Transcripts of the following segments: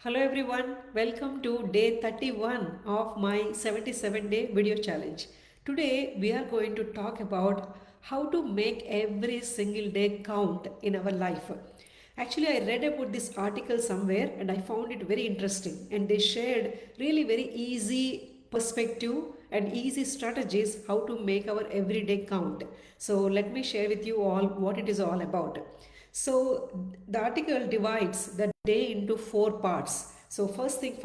Hello everyone, welcome to day 31 of my 77-day video challenge. Today we are going to talk about how to make every single day count in our life. Actually, I read about this article somewhere and I found it very interesting, and they shared really very easy perspective and easy strategies how to make our everyday count. So let me share with you all what it is all about. So the article divides the day into four parts. So first thing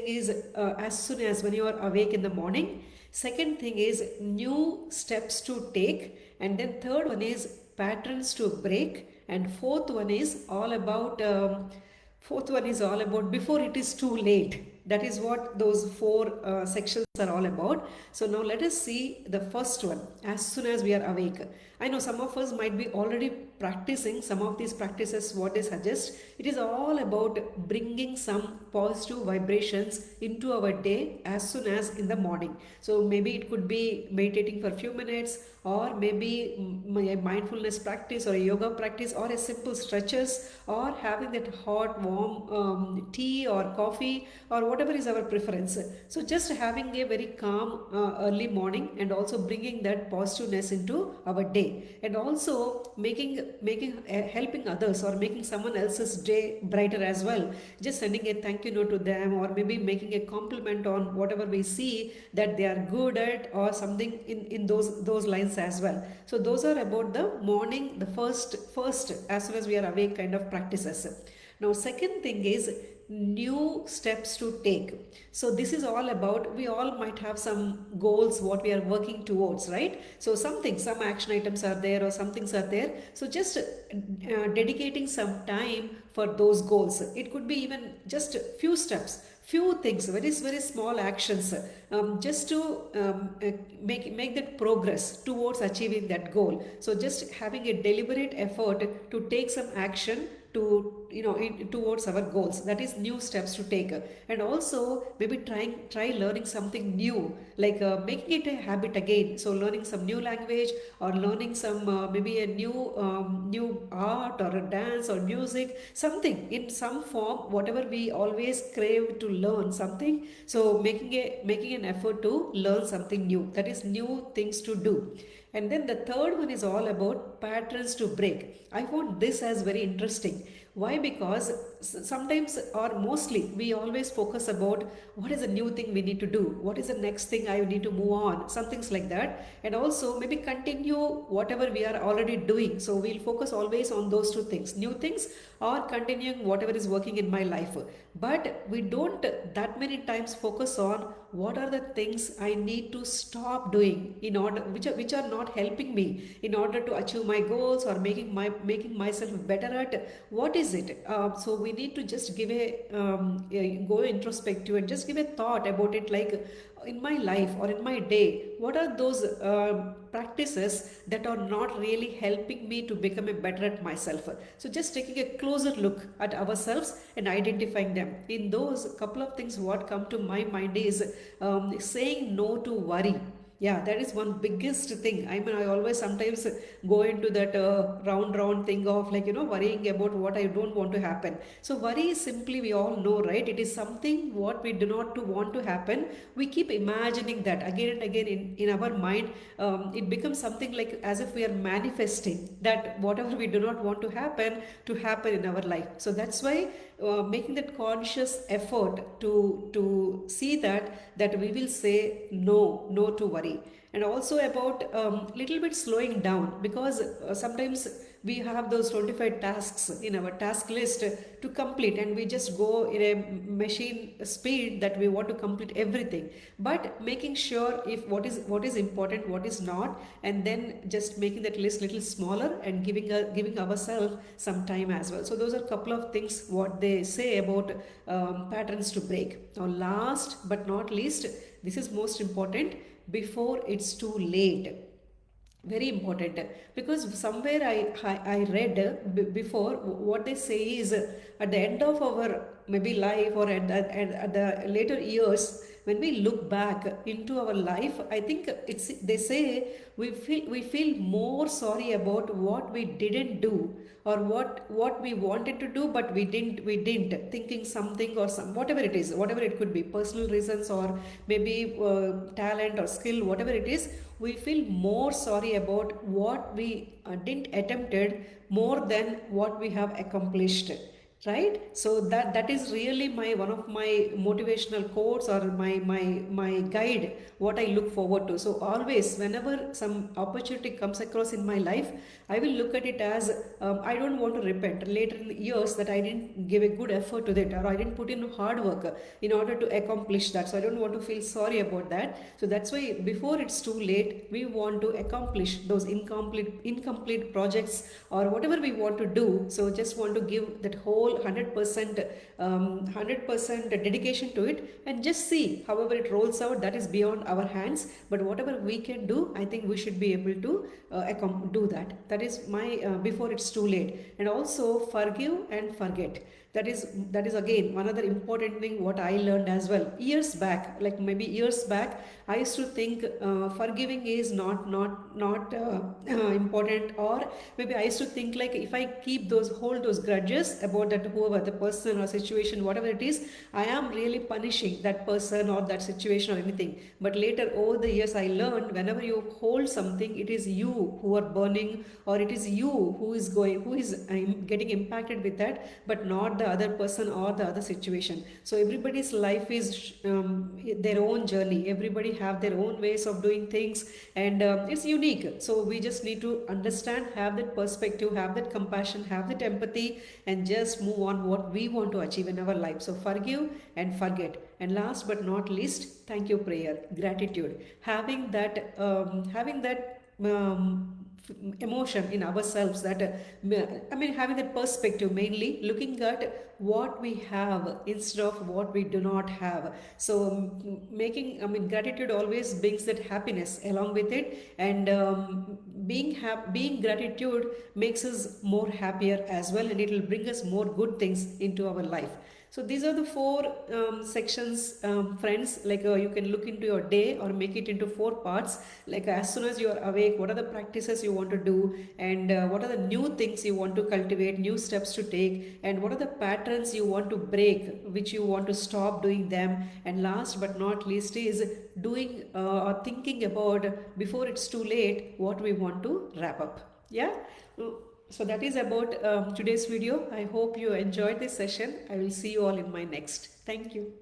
is as soon as when you are awake in the morning. Second thing is new steps to take, and then third one is patterns to break, and fourth one is all about before it is too late. That is what those four sections are all about. So now let us see the first one, as soon as we are awake. I know some of us might be already practicing some of these practices, what they suggest. It is all about bringing some positive vibrations into our day as soon as in the morning. So maybe it could be meditating for a few minutes, or maybe a mindfulness practice or a yoga practice, or a simple stretches, or having that hot warm tea or coffee, or whatever is our preference. So just having a very calm early morning, and also bringing that positiveness into our day, and also making helping others or making someone else's day brighter as well. Just sending a thank you note to them, or maybe making a compliment on whatever we see that they are good at, or something in those lines as well. So those are about the morning, the first as soon as we are awake kind of practices. Now second thing is new steps to take. So this is all about, we all might have some goals what we are working towards, right? So some action items are there, or some things are there. So just dedicating some time for those goals. It could be even just few steps, few things, very small actions, just to make that progress towards achieving that goal. So just having a deliberate effort to take some action to towards our goals, that is new steps to take. And also maybe try learning something new, like making it a habit again. So learning some new language, or learning some maybe a new art, or a dance, or music, something in some form, whatever we always crave to learn something. So making an effort to learn something new, that is new things to do. And then the third one is all about patterns to break. I found this as very interesting. Why? Because sometimes, or mostly, we always focus about what is the new thing we need to do, what is the next thing I need to move on, some things like that. And also maybe continue whatever we are already doing. So we'll focus always on those two things, new things, or continuing whatever is working in my life. But we don't that many times focus on what are the things I need to stop doing, in order which are not helping me in order to achieve my goals, or making myself better at. What is it? So we need to just give go introspective, and just give a thought about it, like in my life or in my day, what are those practices that are not really helping me to become a better at myself. So just taking a closer look at ourselves and identifying them. In those couple of things, what come to my mind is saying no to worry. Yeah, that is one biggest thing. I mean, I always sometimes go into that round thing of, like, worrying about what I don't want to happen. So worry is simply, we all know, right? It is something what we do not to want to happen. We keep imagining that again and again in our mind. It becomes something like as if we are manifesting that whatever we do not want to happen in our life. So that's why making that conscious effort to see that we will say no to worry. And also about little bit slowing down, because sometimes we have those 25 tasks in our task list to complete, and we just go in a machine speed that we want to complete everything. But making sure if what is important, what is not, and then just making that list little smaller, and giving ourselves some time as well. So those are a couple of things what they say about patterns to break. Now last but not least, this is most important, before it's too late. Very important, because somewhere I read before, what they say is at the end of our maybe life, or at the later years, when we look back into our life, I think it's, they say we feel more sorry about what we didn't do, or what we wanted to do but we didn't, thinking something or some, whatever it is, whatever it could be, personal reasons or maybe talent or skill, whatever it is, we feel more sorry about what we didn't attempted more than what we have accomplished, right? So that is really my one of my motivational quotes, or my guide, what I look forward to. So always whenever some opportunity comes across in my life, I will look at it as, I don't want to repent later in the years that I didn't give a good effort to that, or I didn't put in hard work in order to accomplish that. So I don't want to feel sorry about that. So that's why before it's too late, we want to accomplish those incomplete projects or whatever we want to do. So just want to give that whole 100% 100% dedication to it, and just see however it rolls out. That is beyond our hands, but whatever we can do, I think we should be able to do that. That is my before it's too late. And also forgive and forget. That is again one other important thing what I learned as well years back. Like maybe years back, I used to think forgiving is not important, or maybe I used to think like if I keep those hold those grudges about that whoever the person or situation, whatever it is, I am really punishing that person or that situation or anything. But later over the years, I learned whenever you hold something, it is you who are burning, or it is you who is getting impacted with that, but not the other person or the other situation. So everybody's life is their own journey. Everybody have their own ways of doing things, and it's unique. So we just need to understand, have that perspective, have that compassion, have that empathy, and just move on what we want to achieve in our life. So forgive and forget. And last but not least, thank you prayer, gratitude, having that emotion in ourselves, that having that perspective, mainly looking at what we have instead of what we do not have. So making, gratitude always brings that happiness along with it, and being gratitude makes us more happier as well, and it will bring us more good things into our life. So these are the four sections, friends. Like you can look into your day or make it into four parts. Like as soon as you are awake, what are the practices you want to do, and what are the new things you want to cultivate, new steps to take, and what are the patterns you want to break, which you want to stop doing them. And last but not least is doing or thinking about before it's too late what we want to wrap up. Yeah. So that is about today's video. I hope you enjoyed this session. I will see you all in my next. Thank you.